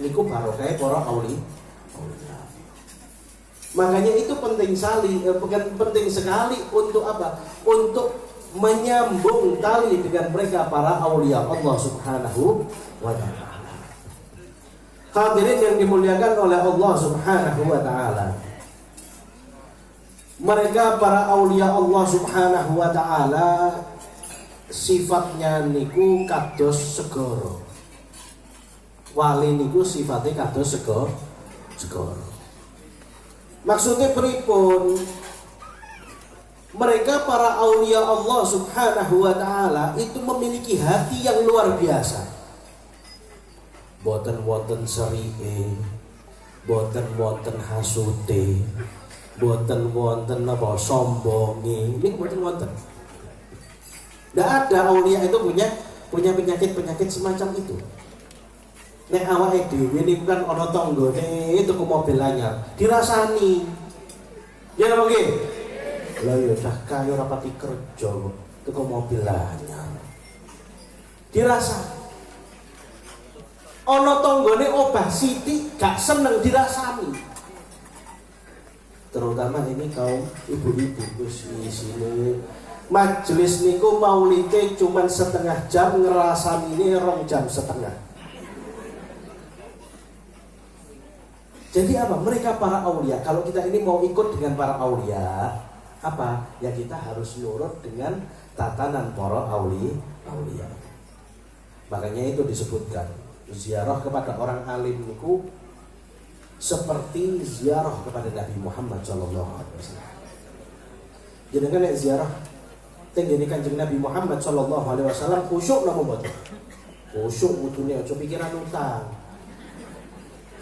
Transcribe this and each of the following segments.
Niku barokah para aulia. Makanya itu penting sekali untuk apa? Untuk menyambung tali dengan mereka para aulia Allah Subhanahu wa taala. Hadirin yang dimuliakan oleh Allah Subhanahu wa taala. Mereka para aulia Allah Subhanahu wa taala sifatnya niku kados segara. Wali niku sifatnya kados segara. Maksudnya pripun? Mereka para aulia Allah Subhanahu wa taala itu memiliki hati yang luar biasa. Boten wonten serike, boten wonten hasute, boten wonten apa sombonge. Ini boten wonten. Tidak ada aulia itu punya penyakit semacam itu. Nek awake dhewe niku kan ana tanggane tuku mobil anyar, dirasani. Ya napa nggih? Lah ya dah kaya ora pati kerja kok tuku mobil anyar. Dirasani. Ana tanggane obah sithik gak seneng dirasani. Terutama ini kaum ibu-ibu Gus isine majelis niku maulide cuman setengah jam, ngerasani ini 2 jam setengah. Jadi apa? Mereka para aulia. Kalau kita ini mau ikut dengan para aulia, apa? Ya kita harus nurut dengan tatanan para aulia. Makanya itu disebutkan ziarah kepada orang alim niku seperti ziarah kepada Nabi Muhammad SAW. Jadi kan ziarah tenggene Kanjeng Nabi Muhammad SAW khusyuk napa mboten? Khusyuk kudune aja pikiran utang.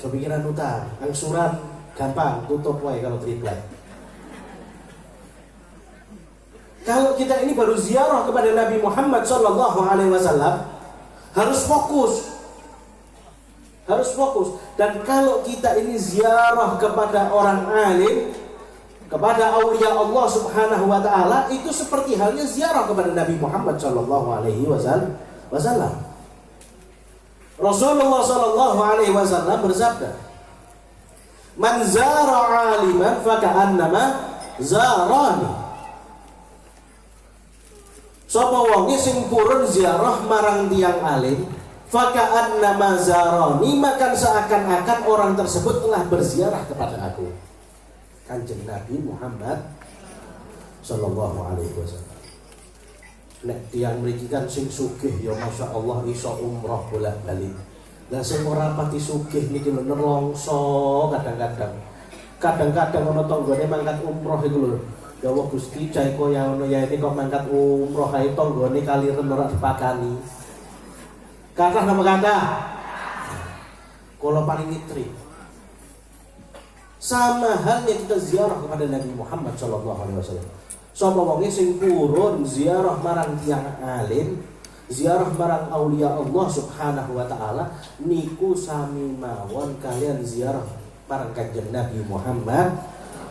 Pikiran utang, angsuran gampang, tutup wae kalau triplek. Kalau kita ini baru ziarah kepada Nabi Muhammad SAW, harus fokus. Dan kalau kita ini ziarah kepada orang alim, kepada aulia Allah Subhanahu wa taala, itu seperti halnya ziarah kepada Nabi Muhammad SAW. Rasulullah SAW bersabda, "Man zara 'aliman faka'annama zarani." Sapa wonge sing purun ziarah marang tiyang alim, faka'annama zarani, maka seakan-akan orang tersebut telah berziarah kepada aku. Kanjeng Nabi Muhammad sallallahu alaihi wasallam. Nek tiyang mriki kan sing sugih ya Masya Allah iso umroh bolak-balik. Lah sing ora pati sugih niki lho nelongso kadang-kadang. Kadang-kadang ana tanggane mangkat umroh iku lho. Ya Allah Gusti cah kaya ngono ya ini kok mangkat umroh kae tanggane kaliren ora dipakani. Kathah napa kathah? Kula paling nitri. Sama halnya kita ziarah kepada Nabi Muhammad sallallahu alaihi wasallam. Sapa wong sing purun ziarah marang tiyang alim, ziarah marang aulia Allah Subhanahu wa taala niku sami mawon kalian ziarah marang Kanjeng Nabi Muhammad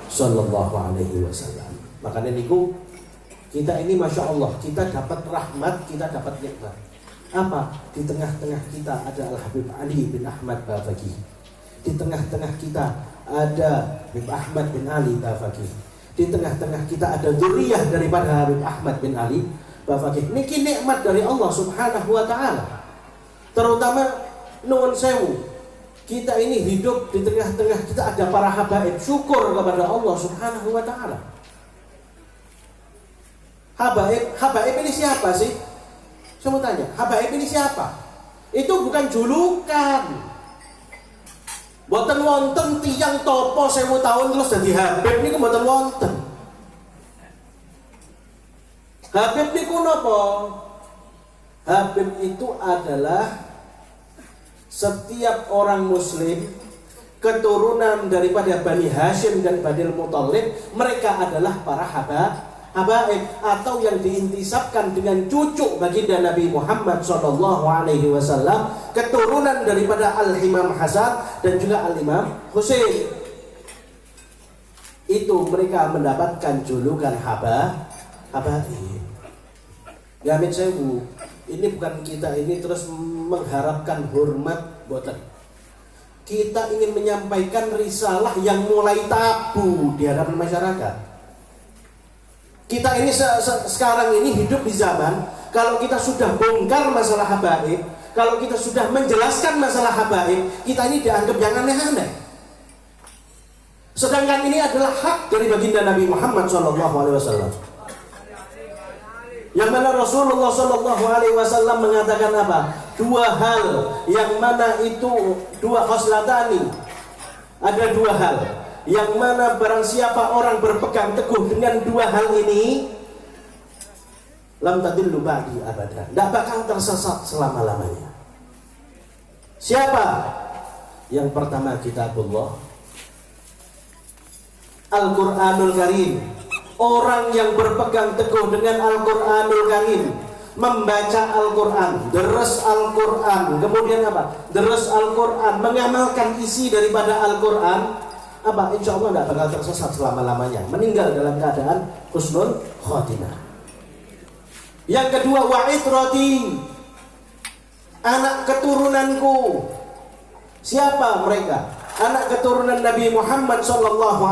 sallallahu alaihi wasallam. Makanya niku kita ini Masya Allah, kita dapat rahmat, kita dapat nikmat. Apa? Di tengah-tengah kita ada Al-Habib Ali bin Ahmad Bafaqih. Di tengah-tengah kita ada Habib Ahmad bin Ali Bafaqih. Di tengah-tengah kita ada dzurriyyah daripada Habib Ahmad bin Ali Bafaqih. Niki nikmat dari Allah Subhanahu wa taala. Terutama nuwun sewu, kita ini hidup di tengah-tengah kita ada para habaib. Syukur kepada Allah Subhanahu wa taala. Habaib ini siapa sih? Saya mau tanya, habaib ini siapa? Itu bukan julukan. Boten wonten tiyang topo 1000 tahun terus dadi habib niku boten wonten. Habib niku napa? Habib itu adalah setiap orang muslim keturunan daripada Bani Hashim dan Bani Muthalib, mereka adalah para habaib atau yang diintisabkan dengan cucu baginda Nabi Muhammad SAW, keturunan daripada Al-Imam Hasan dan juga Al-Imam Husain. Itu mereka mendapatkan julukan habaib. Ya amin sewu. Ini bukan kita ini terus mengharapkan hormat boten. kita ingin menyampaikan risalah yang mulai tabu di hadapan masyarakat. Kita ini sekarang ini hidup di zaman, kalau kita sudah bongkar masalah habaib, kalau kita sudah menjelaskan masalah habaib, kita ini dianggap yang aneh-aneh. Sedangkan ini adalah hak dari baginda Nabi Muhammad SAW. Yang mana Rasulullah SAW mengatakan apa? Dua hal yang mana itu dua khoslatani. Ada dua hal yang mana barang siapa orang berpegang teguh dengan dua hal ini, lam tadillu ba'di abada, tidak bakal tersesat selama-lamanya. Siapa? Yang pertama kitabullah, Al-Quranul Karim. Orang yang berpegang teguh dengan Al-Quranul Karim, membaca Al-Quran, deres Al-Quran, kemudian apa? Deres Al-Quran, mengamalkan isi daripada Al-Quran, apa? Insya Allah tidak bakal tersesat selama-lamanya, meninggal dalam keadaan husnul khotimah. Yang kedua, wa'itrati, anak keturunanku. Siapa mereka? Anak keturunan Nabi Muhammad SAW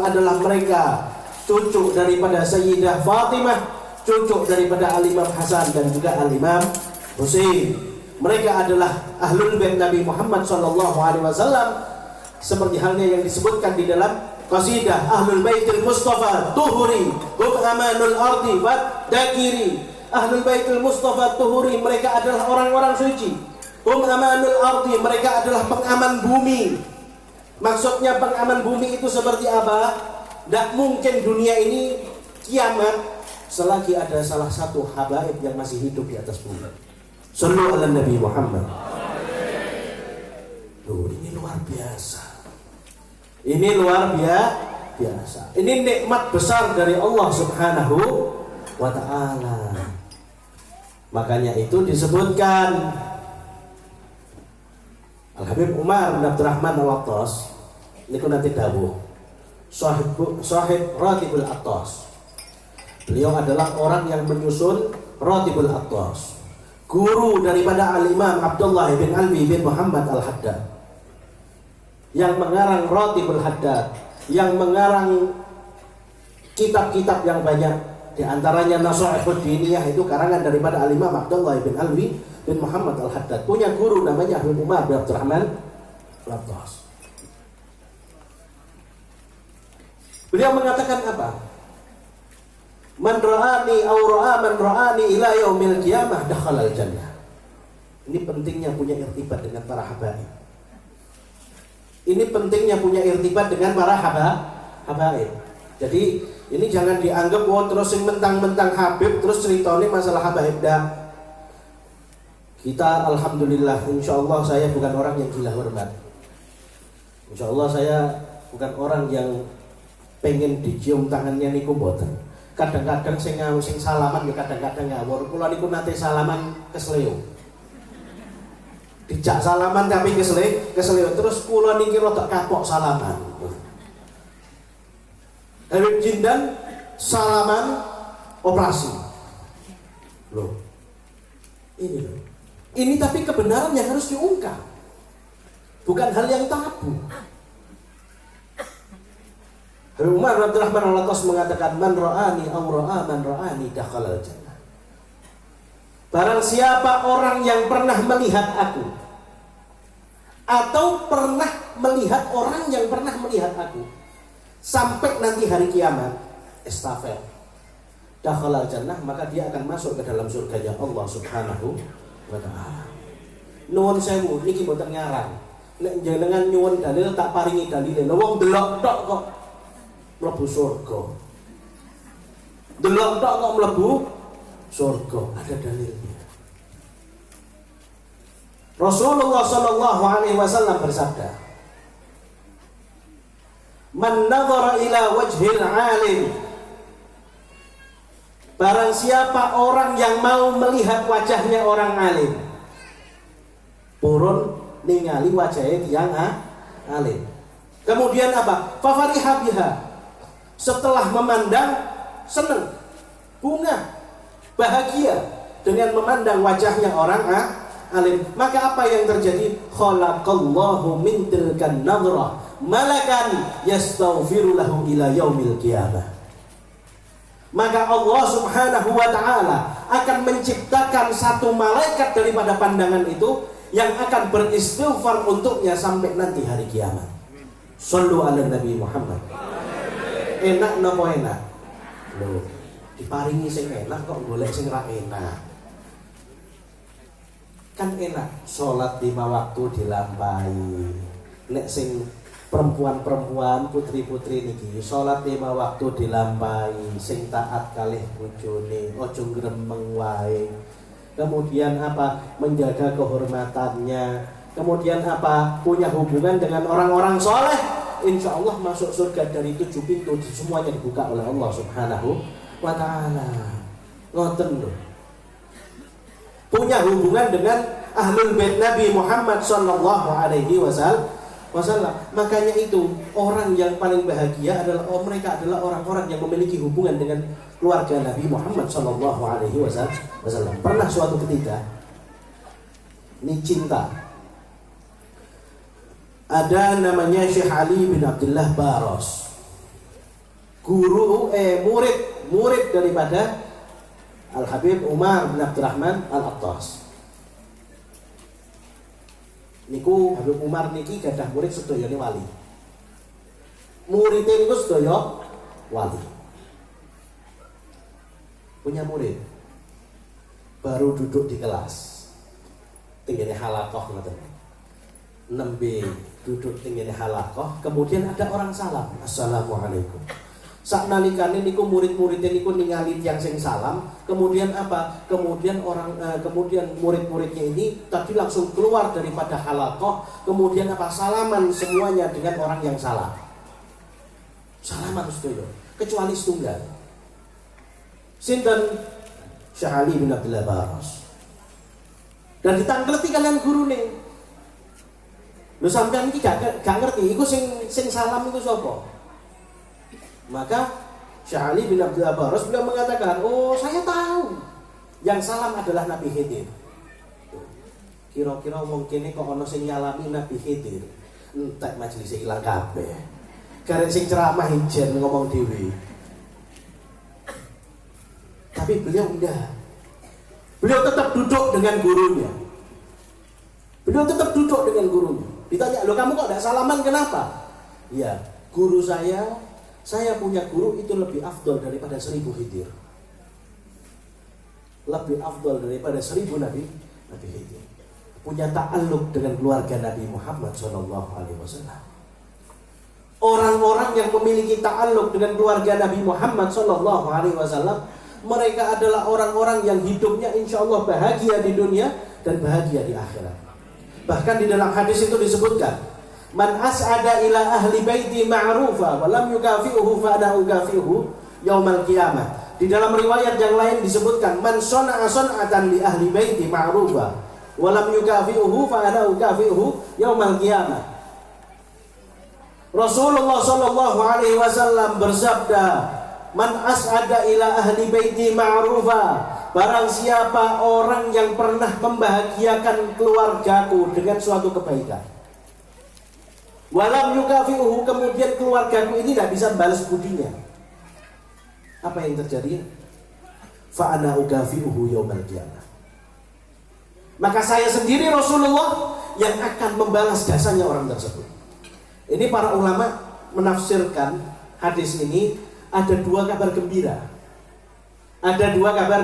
adalah mereka cucu daripada Sayyidah Fatimah, cucu daripada Al-Imam Hasan dan juga Al-Imam Husain. Mereka adalah ahlul bait Nabi Muhammad SAW, seperti halnya yang disebutkan di dalam qasidah Ahlul Baitul Mustafa Tuhuri hum amanul ardi wat dakiri. Ahlul Baitul Mustafa Tuhuri, mereka adalah orang-orang suci. Hum amanul ardi, mereka adalah pengaman bumi. Maksudnya pengaman bumi itu seperti apa? Tidak mungkin dunia ini kiamat selagi ada salah satu habaib yang masih hidup di atas bumi. Sallu ala Nabi Muhammad. Loh, ini luar biasa. Ini luar biasa. Ini nikmat besar dari Allah Subhanahu wa ta'ala. Makanya itu disebutkan Al-Habib Umar bin Abdurrahman Al-Attas, ini nanti dawuh Sahib Ratibul Attas. Beliau adalah orang yang menyusun Ratibul Attas, guru daripada Al-Imam Abdullah bin Alwi bin Muhammad Al-Haddad, yang mengarang Ratibul Haddad, yang mengarang kitab-kitab yang banyak. Di antaranya Nasaihud Diniyah, itu karangan daripada Al-Imam Abdullah bin Alwi bin Muhammad Al-Haddad. Punya guru namanya Habib Umar bin Abdurrahman Al-Attas. Beliau mengatakan apa? Man ra'ani aw ra'a man ra'ani ila yaumil qiyamah dakhalal jannah. Ini pentingnya punya irtibat dengan para habaib. Ini pentingnya punya irtibat dengan para habaib. Jadi ini jangan dianggap terus yang mentang-mentang habib terus ceritanya masalah habaib. Dah. Kita alhamdulillah, insya Allah saya bukan orang yang gila hormat. Insya Allah saya bukan orang yang pengen dicium tangannya niku mboten. Kadang-kadang sing salaman ya kadang-kadang ngawur. Kula niku nate salaman kesleo. Dijak salaman tapi kesleo terus kula niki rada kapok salaman. Habib Jindan salaman operasi. Loh. Ini loh. Ini tapi kebenaran yang harus diungkap. Bukan hal yang tabu. Umar bin Abdurrahman Al-Attas mengatakan man ra'ani aw ra'a man ra'ani dakhalal jannah. Barang siapa orang yang pernah melihat aku atau pernah melihat orang yang pernah melihat aku sampai nanti hari kiamat, estafet dakhalal jannah, maka dia akan masuk ke dalam surganya Allah Subhanahu wa ta'ala. Nuwun sewu niki mboten ngarang. Nek jenengan nyuwun dalil tak paringi dalile. Wong delok tok kok mlebu surga. Delok tok kok mlebu surga, ada dalilnya. Rasulullah sallallahu alaihi wasallam bersabda, "Man nadhara ila wajhil 'alim." Barang siapa orang yang mau melihat wajahnya orang alim, purun ningali wajahnya yang alim. Kemudian apa? Fafariha biha. Setelah memandang, senang, bunga, bahagia dengan memandang wajahnya orang alim. Maka apa yang terjadi? Khalaqallahu min tilkan nadrah malakan yastaghfiru lahu ila yaumil qiyamah. Maka Allah Subhanahu wa taala akan menciptakan satu malaikat daripada pandangan itu yang akan beristighfar untuknya sampai nanti hari kiamat. Shallu ala Nabi Muhammad. Enak napa enak? Loh, diparingi sing enak kok golek sing ra enak. Kan enak salat 5 waktu dilampahi. Nek sing perempuan-perempuan, putri-putri niki salat 5 waktu dilampahi, sing taat kalih bojone, aja gremeng wae. Kemudian apa? Menjaga kehormatannya. Kemudian apa? Punya hubungan dengan orang-orang soleh. Insya Allah masuk surga dari 7 pintu, semuanya dibuka oleh Allah Subhanahu wa ta'ala. Ngoten lho. Punya hubungan dengan ahlul bait Nabi Muhammad sallallahu alaihi wasallam. Makanya itu orang yang paling bahagia adalah mereka adalah orang-orang yang memiliki hubungan dengan keluarga Nabi Muhammad sallallahu alaihi wasallam. Pernah suatu ketika ini cinta. Ada namanya Syekh Ali bin Abdullah Baros. Murid daripada Al-Habib Umar bin Abdurrahman Al-Attas. Niku Habib Umar niki gadah murid sedayane wali. Muridé niku sedaya wali. Punya murid baru duduk di kelas. Tinggene halaqah ngoten. Nembe duduk tinggene halaqah, kemudian ada orang salam, assalamualaikum. Sak nalikane niku murid-muridé niku ningali tiyang sing salam, kemudian apa? Kemudian murid-muridnya ini tadi langsung keluar daripada halaqah, kemudian apa? Salaman semuanya dengan orang yang salah. Salaman sedaya, kecuali setunggal. Sinten? Syekh Ali bin Abdullah Baros. Dan ditangkleti kalian gurune. Lho sampean iki gak ngerti iku sing salam iku sapa? Maka Syekh Ali bin Abdullah Baros beliau mengatakan, "Oh, saya tahu. Yang salam adalah Nabi Khidir." Kira-kira wong kene kok ana sing nyalami Nabi Khidir. Entek majelis ilang kabeh. Karek sing ceramah ijen ngomong dhewe. Tapi beliau enggak. Beliau tetap duduk dengan gurunya. Ditanya, "Loh kamu kok enggak salaman kenapa?" "Ya, guru saya punya guru itu lebih afdol daripada 1000 Khidir. Lebih afdol daripada 1000 Nabi Khidir. Punya ta'alluq dengan keluarga Nabi Muhammad SAW. Orang-orang yang memiliki ta'alluq dengan keluarga Nabi Muhammad SAW, mereka adalah orang-orang yang hidupnya insya Allah bahagia di dunia dan bahagia di akhirat. Bahkan di dalam hadis itu disebutkan, "Man as'ada ila ahli baiti ma'rufa wa lam yukafi'uhu fa ana ukafi'uhu yaumal qiyamah." Di dalam riwayat yang lain disebutkan, "Man shana'a shan'atan li ahli baiti ma'rufa wa lam yukafi'uhu fa ana ukafi'uhu yaumal qiyamah." Rasulullah sallallahu alaihi wasallam bersabda, "Man as'ada ila ahli baiti ma'rufa." Barang siapa orang yang pernah membahagiakan keluargaku dengan suatu kebaikan, walam yukafi'uhu, kemudian keluargaku ini tidak bisa balas budinya, apa yang terjadi? Fa ana ukafi'uhu yaumal qiyamah. Maka saya sendiri Rasulullah yang akan membalas jasanya orang tersebut. Ini para ulama menafsirkan hadis ini ada 2 kabar gembira. Ada 2 kabar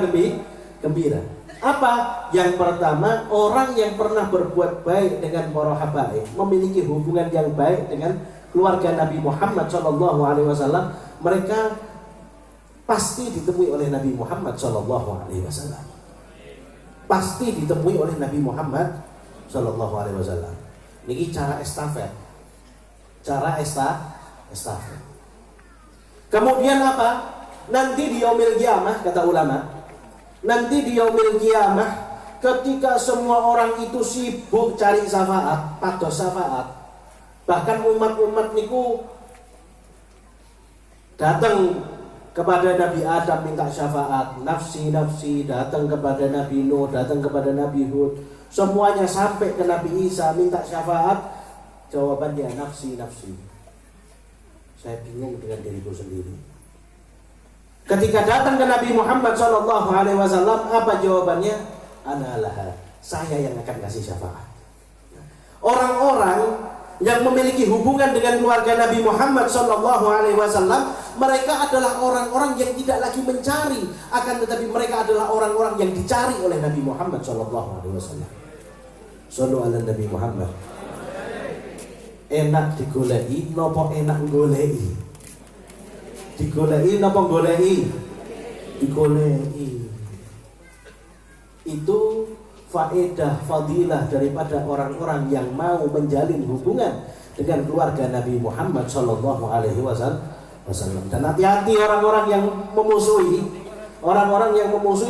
gembira. Apa? Yang pertama, orang yang pernah berbuat baik dengan para habaib, memiliki hubungan yang baik dengan keluarga Nabi Muhammad SAW, mereka pasti ditemui oleh Nabi Muhammad SAW. Pasti ditemui oleh Nabi Muhammad SAW. Ini cara estafet. Kemudian apa? Nanti di yaumil qiyamah, kata ulama, nanti di yaumil qiyamah ketika semua orang itu sibuk cari syafaat, pados syafaat, bahkan umat-umat niku datang kepada Nabi Adam minta syafaat, nafsi, datang kepada Nabi Nuh, datang kepada Nabi Hud, semuanya sampai ke Nabi Isa minta syafaat, jawabannya nafsi. Saya bingung dengan diriku sendiri. Ketika datang ke Nabi Muhammad SAW, apa jawabannya? Analah, saya yang akan kasih syafaat. Orang-orang yang memiliki hubungan dengan keluarga Nabi Muhammad SAW, mereka adalah orang-orang yang tidak lagi mencari, akan tetapi mereka adalah orang-orang yang dicari oleh Nabi Muhammad SAW. Sallu ala Nabi Muhammad. Enak digolei, nopo enak golei? Digolei nopo golei? Digolei. Itu faedah, fadilah daripada orang-orang yang mau menjalin hubungan dengan keluarga Nabi Muhammad Sallallahu Alaihi Wasallam. Dan hati-hati orang-orang yang memusuhi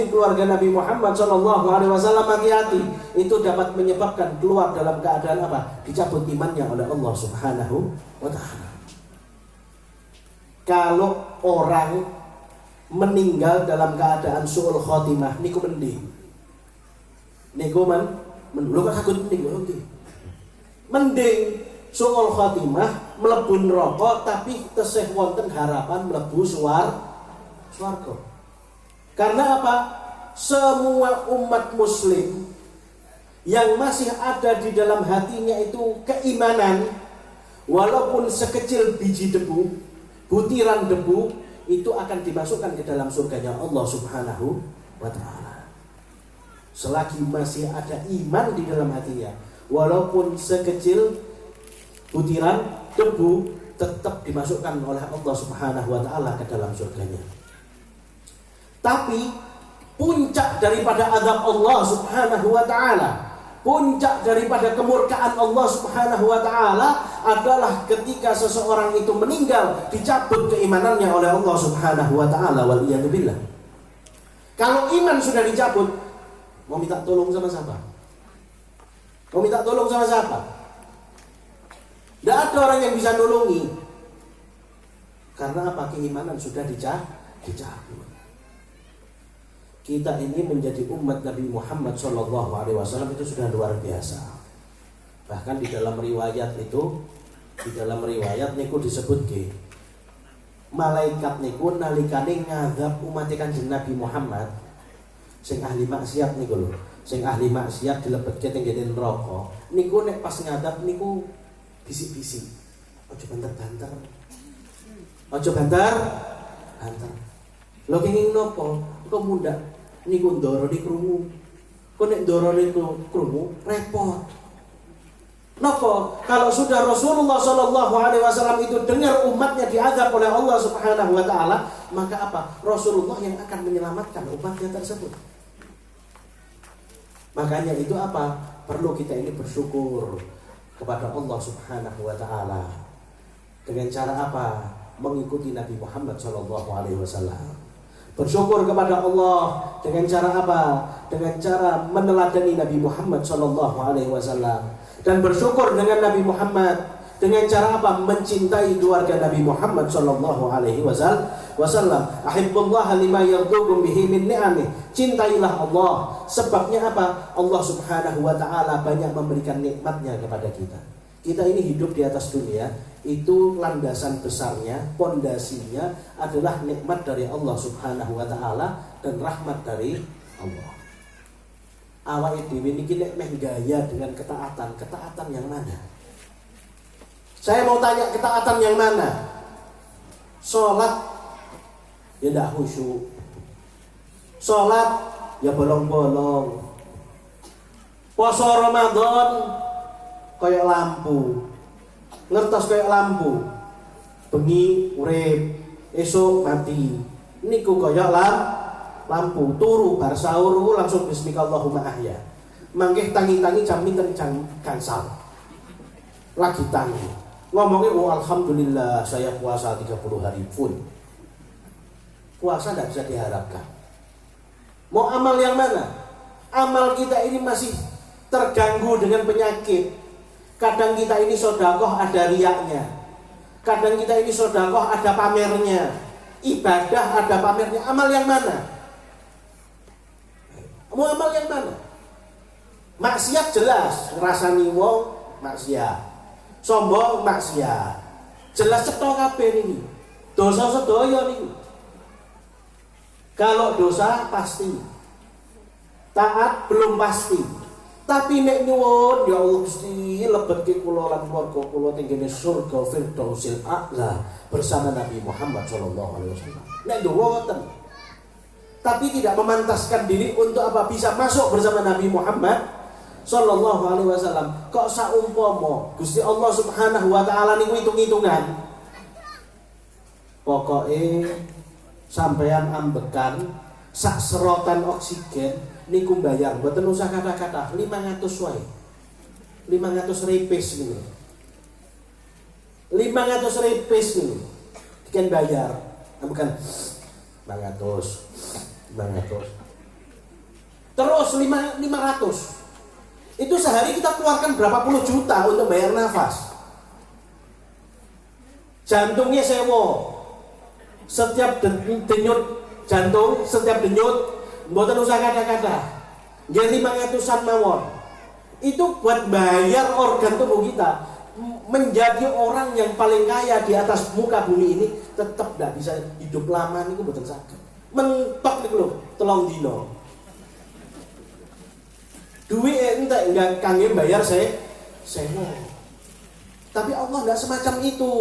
keluarga Nabi Muhammad Sallallahu Alaihi Wasallam, hati-hati. Itu dapat menyebabkan keluar dalam keadaan apa? Dicabut imannya oleh Allah Subhanahu Wa Taala. Kalau orang meninggal dalam keadaan su'ul khotimah, niku mending. Niku lu kan takut mending su'ul khotimah mlebu neraka tapi tesih wonten harapan mlebu swarga. Karena apa? Semua umat muslim yang masih ada di dalam hatinya itu keimanan, walaupun sekecil biji debu, butiran debu, itu akan dimasukkan ke dalam surganya Allah Subhanahu wa Ta'ala. Selagi masih ada iman di dalam hatinya, walaupun sekecil butiran debu, tetap dimasukkan oleh Allah Subhanahu wa Ta'ala ke dalam surganya. Tapi puncak daripada azab Allah Subhanahu wa Ta'ala, puncak daripada kemurkaan Allah Subhanahu wa Ta'ala adalah ketika seseorang itu meninggal, dicabut keimanannya oleh Allah Subhanahu wa Ta'ala, waliyadzubillah. Kalau iman sudah dicabut, mau minta tolong sama siapa? Mau minta tolong sama siapa? Tidak ada orang yang bisa nolongi. Karena apa? Keimanan sudah dicabut. Kita ini menjadi umat Nabi Muhammad SAW itu sudah luar biasa. Bahkan di dalam riwayat niku disebut ke malaikat niku nalikane ngadab umat Kanjeng Nabi Muhammad sing ahli maksiat niku lho, sing ahli maksiat dilebetke teng ngene neraka. Niku nek pas ngadab niku bisik-bisik. Aja banter-banter. Aja banter. Lho kenging nopo? Kok mundak niku ndoro di krungu. Kok nek ndoro niku krungu repot. Napa? Kalau sudah Rasulullah Shallallahu Alaihi Wasallam itu dengar umatnya diazab oleh Allah Subhanahu Wa Taala, maka apa? Rasulullah yang akan menyelamatkan umatnya tersebut. Makanya itu apa? Perlu kita ini bersyukur kepada Allah Subhanahu Wa Taala. Dengan cara apa? Mengikuti Nabi Muhammad Shallallahu Alaihi Wasallam. Bersyukur kepada Allah dengan cara apa? Dengan cara meneladani Nabi Muhammad Shallallahu Alaihi Wasallam. Dan bersyukur dengan Nabi Muhammad dengan cara apa? Mencintai keluarga Nabi Muhammad Shallallahu Alaihi Wasallam. Ahibbullah lima yardukum bihi min ni'amih. Cintailah Allah. Sebabnya apa? Allah Subhanahu Wa Taala banyak memberikan nikmatnya kepada kita. Kita ini hidup di atas dunia, itu landasan besarnya, pondasinya adalah nikmat dari Allah Subhanahu Wa Taala dan rahmat dari Allah. Awake dhewe niki nek meh gaya dengan ketaatan yang mana? Saya mau tanya, ketaatan yang mana? Salat ya ndak khusyuk. Salat ya bolong-bolong. Puasa Ramadan kayak lampu. Ngertos kayak lampu. Bengi urip, esok mati. Niku kayak lampu turu bar sahur langsung bismillahirrahmanirrahim ahya. Mangke tangi-tangi jam pinten gansal. Lagi tangi. Ngomongnya alhamdulillah saya puasa 30 hari full. Puasa tidak bisa diharapkan. Mau amal yang mana? Amal kita ini masih terganggu dengan penyakit. Kadang kita ini sedekah ada riyaknya. Kadang kita ini sedekah ada pamernya. Ibadah ada pamernya. Amal yang mana? Mau amal yang mana? Maksiat jelas, ngrasani wong maksiat. Sombong maksiat. Jelas cetha kabeh niki. Dosa sedaya niku. Kalau dosa pasti. Taat belum pasti. Tapi nek nyuwun ya Allah Gusti lebetke kula lan keluarga kula tenggene surga Firdausil A'la bersama Nabi Muhammad sallallahu alaihi wasallam. Nek ndonga ngoten. Tapi tidak memantaskan diri untuk apa bisa masuk bersama Nabi Muhammad sallallahu alaihi wasallam. Kok saumpama Gusti Allah Subhanahu wa taala niku hitung-hitungan. Pokoke sampeyan ambekan sak serotan oksigen niku bayar mboten usah kata-kata 500 wae. 500 repes niku. 500 repes niku. Diken bayar. Ambekan 500. Terus 500. Itu sehari kita keluarkan berapa puluh juta untuk bayar nafas. Jantungnya sewa. Setiap denyut jantung, setiap denyut mboten usah kata-kata. Nggih 500-an mawon. Itu buat bayar organ tubuh kita. Menjadi orang yang paling kaya di atas muka bumi ini tetap tidak bisa hidup lama niku mboten saged. Mentok niku lho, 3 dina. Duit entek enggak kangge bayar sewa. Tapi Allah enggak semacam itu.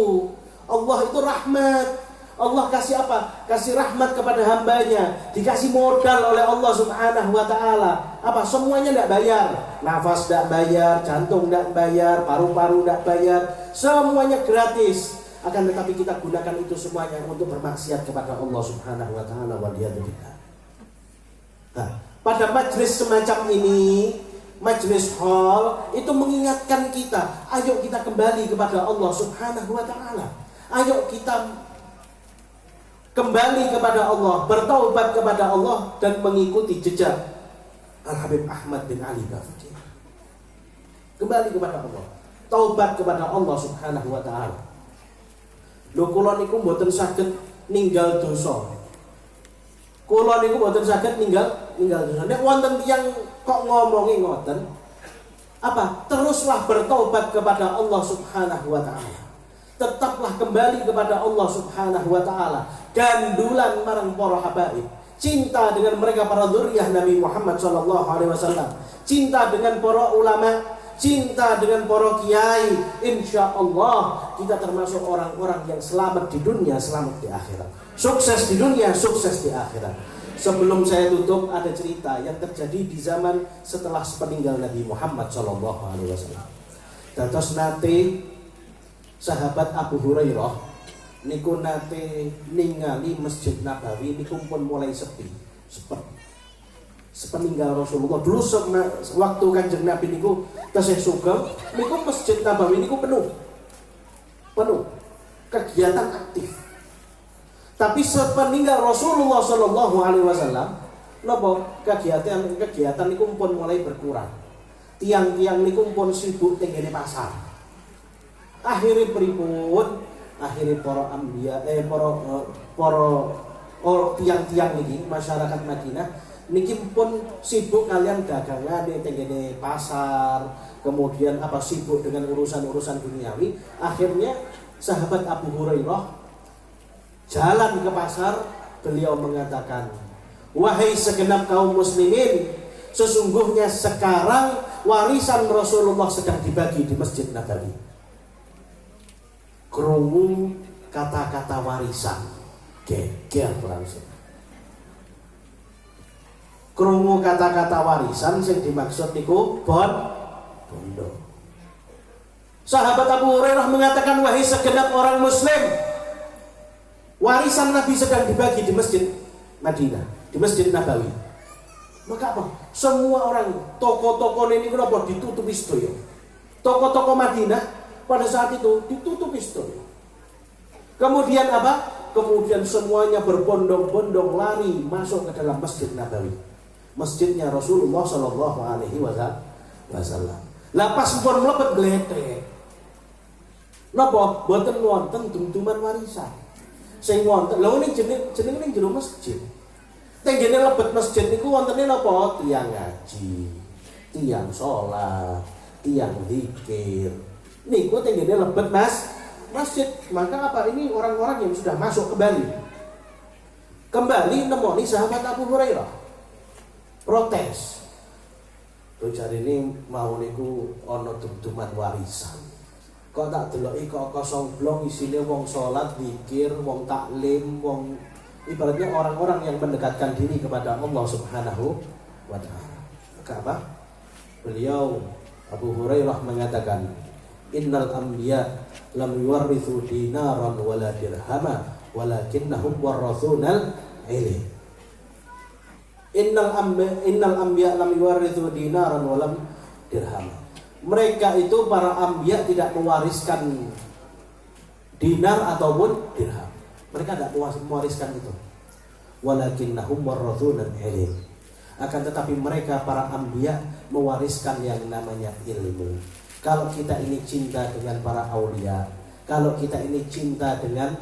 Allah itu rahmat. Allah kasih apa? Kasih rahmat kepada hambanya. Dikasih modal oleh Allah Subhanahu wa ta'ala. Apa? Semuanya tidak bayar. Nafas tidak bayar, jantung tidak bayar, paru-paru tidak bayar. Semuanya gratis. Akan tetapi kita gunakan itu semuanya untuk bermaksiat kepada Allah Subhanahu wa ta'ala. Waliyadzubillah. Nah, pada majelis semacam ini, majelis hall, itu mengingatkan kita. Ayo kita kembali kepada Allah Subhanahu wa ta'ala. Ayo kita kembali kepada Allah, bertaubat kepada Allah dan mengikuti jejak Al-Habib Ahmad bin Ali Bafaqih. Kembali kepada Allah, taubat kepada Allah Subhanahu wa taala. Lho kula niku mboten saged ninggal dosa. Kula niku mboten saged ninggal dosa. Nek wonten tiyang kok ngomongi ngoten, apa? Teruslah bertaubat kepada Allah Subhanahu wa taala. Tetaplah kembali kepada Allah Subhanahu wa taala. Gandulan marang para habaib. Cinta dengan mereka para dzurriyyah Nabi Muhammad sallallahu alaihi wasallam. Cinta dengan para ulama, cinta dengan para kiai. Insyaallah kita termasuk orang-orang yang selamat di dunia, selamat di akhirat. Sukses di dunia, sukses di akhirat. Sebelum saya tutup, ada cerita yang terjadi di zaman setelah sepeninggal Nabi Muhammad sallallahu alaihi wasallam. Dados nate sahabat Abu Hurairah niku nate ningali Masjid Nabawi niku pun mulai sepi. Sepeninggal Rasulullah dulu waktu Kanjeng Nabi niku tasih sugeng niku Masjid Nabawi niku penuh kegiatan aktif. Tapi sepeninggal Rasulullah sallallahu alaihi wasallam napa kegiatan niku pun mulai berkurang. Tiang-tiang niku pun sibuk tenggene pasar. Akhirnya pripun? Akhirnya para anbiya tiang-tiang niki masyarakat Madinah niki pun sibuk kalian dagangan di tenggene pasar, kemudian apa sibuk dengan urusan-urusan duniawi. Akhirnya sahabat Abu Hurairah jalan ke pasar, beliau mengatakan, "Wahai segenap kaum muslimin, sesungguhnya sekarang warisan Rasulullah sedang dibagi di Masjid Nabawi." Krungu kata-kata warisan, geger langsung. Krungu kata-kata warisan sing dimaksud niku bondo. Sahabat Abu Hurairah mengatakan, wahai segenap orang muslim, warisan Nabi sedang dibagi di Masjid Madinah, di Masjid Nabawi. Maka apa? Semua orang, toko-toko ini kenapa ditutupi sedaya. Toko-toko Madinah pada saat itu ditutup istri. Kemudian apa? Kemudian semuanya berbondong-bondong lari masuk ke dalam Masjid Nabawi. Masjidnya Rasulullah sallallahu alaihi wasallam. Lah pas pun mlebet gletek. Napa? Boten wonten dumduman warisan. Sing wonten lha ning jeneng ning jero masjid. Tenggene lebet masjid niku wontene napa? Tiyang ngaji. tiang sholat, tiang zikir. Niku tingginya lebet mas masjid. Maka apa ini orang-orang yang sudah masuk kembali nemoni sahabat Abu Hurairah protes. Tuh cari ini mau niku ono dum-duman warisan. Kok tak deloki kok kosong blong isine wong salat, zikir, wong taklim, wong ibaratnya orang-orang yang mendekatkan diri kepada Allah Subhanahu wa taala. Maka apa? Beliau Abu Hurairah mengatakan, "Innal anbiya lam yuwarrithu dinaran wala dirhama walakinnahum warathunal ilm." Innal anbiya lam yuwarrithu dinaran walam dirham. Mereka itu para anbiya tidak mewariskan dinar ataupun dirham. Mereka tidak mewariskan itu. Walakinnahum warathunal ilm. Akan tetapi mereka para anbiya mewariskan yang namanya ilmu. Kalau kita ini cinta dengan para aulia, kalau kita ini cinta dengan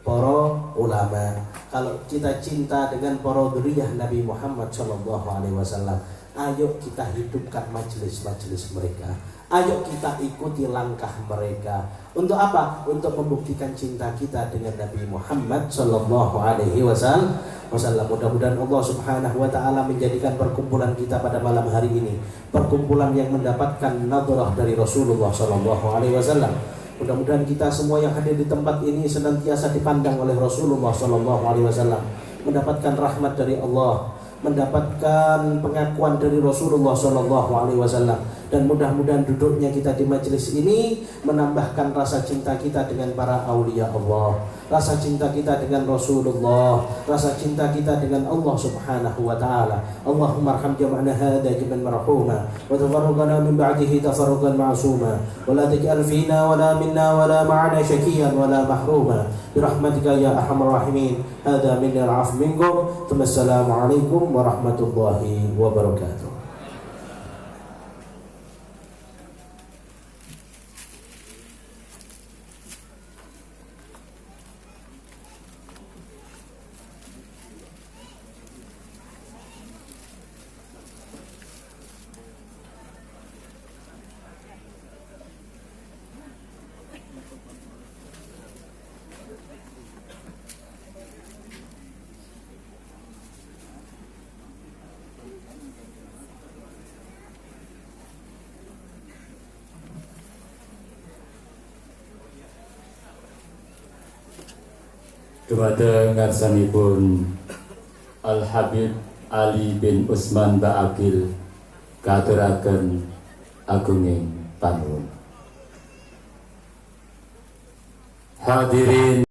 para ulama, kalau kita cinta dengan para dzurriyyah Nabi Muhammad sallallahu alaihi wasallam, ayo kita hidupkan majelis-majelis mereka. Ayo kita ikuti langkah mereka. Untuk apa? Untuk membuktikan cinta kita dengan Nabi Muhammad sallallahu alaihi wasallam. Mudah-mudahan Allah Subhanahu wa taala menjadikan perkumpulan kita pada malam hari ini perkumpulan yang mendapatkan nadrah dari Rasulullah sallallahu alaihi wasallam. Mudah-mudahan kita semua yang hadir di tempat ini senantiasa dipandang oleh Rasulullah sallallahu alaihi wasallam, mendapatkan rahmat dari Allah, mendapatkan pengakuan dari Rasulullah sallallahu alaihi wasallam, dan mudah-mudahan duduknya kita di majelis ini menambahkan rasa cinta kita dengan para aulia Allah, rasa cinta kita dengan Rasulullah, rasa cinta kita dengan Allah Subhanahu wa taala. Allahumma arham jam'ana hadza jam'an marhuma wa tafarraqna min ba'dihi tafarruqan ma'suma wa la taj'al fina wa la minna wa la ma'ana syaqiyan wa la mahruma bi rahmatika ya arhamar rahimin. Hadza minni al-'afw minkum. Assalamu alaikum warahmatullahi wabarakatuh. Dumateng ngarsanipun Al Habib Ali bin Usman Ba'akil katuraken agunging panuwun. Hadirin